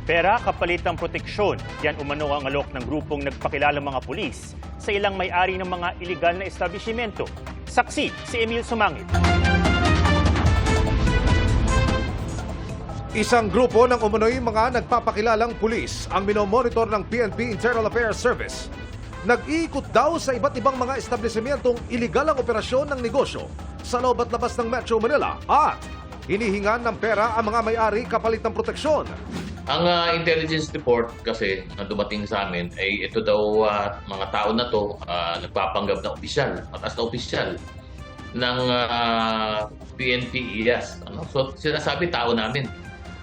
Pera kapalit ng proteksyon. Yan umano ang alok ng grupong nagpakilalang mga pulis sa ilang may-ari ng mga iligal na establishmento. Saksi si Emil Sumangit. Isang grupo ng umano'y mga nagpapakilalang pulis ang minomonitor ng PNP Internal Affairs Service. Nag-iikot daw sa iba't ibang mga establishmentong iligal ang operasyon ng negosyo sa loob at labas ng Metro Manila at hinihingan ng pera ang mga may-ari kapalit ng proteksyon. Ang intelligence report kasi na dumating sa amin ay ito daw mga tao na to nagpapanggap na opisyal, mataas na opisyal ng PNP IAS. So sinasabi tao namin.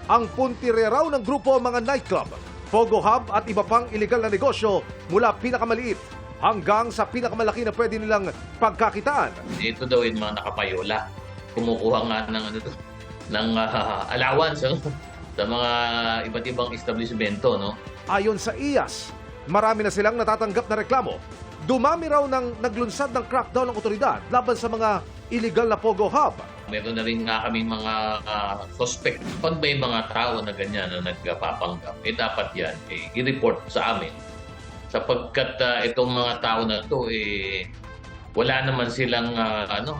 Ang puntire raw ng grupo mga nightclub, Fogo Hub at iba pang iligal na negosyo mula pinakamaliit hanggang sa pinakamalaki na pwede nilang pagkakitaan. Ito daw yung mga nakapayola. Kumukuha nga ng allowance sa mga iba't ibang establishmento, no? Ayon sa IAS, marami na silang natatanggap na reklamo. Dumami raw ng naglunsad ng crackdown ng otoridad laban sa mga illegal na Pogo Hub. Meron na rin nga kami mga suspect. Pag may mga tao na ganyan na nagpapanggap, dapat yan i-report sa amin. Sapagkat itong mga tao na ito, wala naman silang,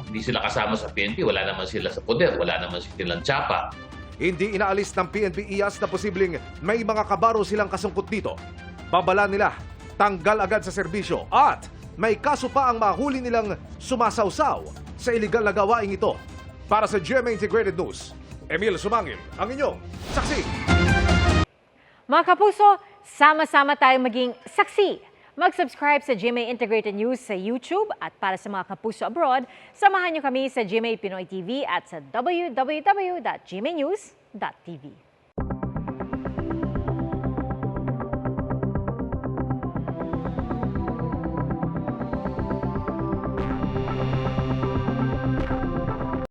hindi sila kasama sa PNP, wala naman sila sa poder, wala naman silang tsapa. Hindi inaalis ng PNP IAS na posibleng may mga kabaro silang kasungkot dito. Babala nila, tanggal agad sa serbisyo at may kaso pa ang mahuli nilang sumasawsaw sa iligal na gawaing ito. Para sa GMA Integrated News, Emil Sumangil, ang inyong saksi. Mga kapuso, sama-sama tayong maging saksi. Mag-subscribe sa GMA Integrated News sa YouTube at para sa mga kapuso abroad, samahan niyo kami sa GMA Pinoy TV at sa www.gmanews.tv.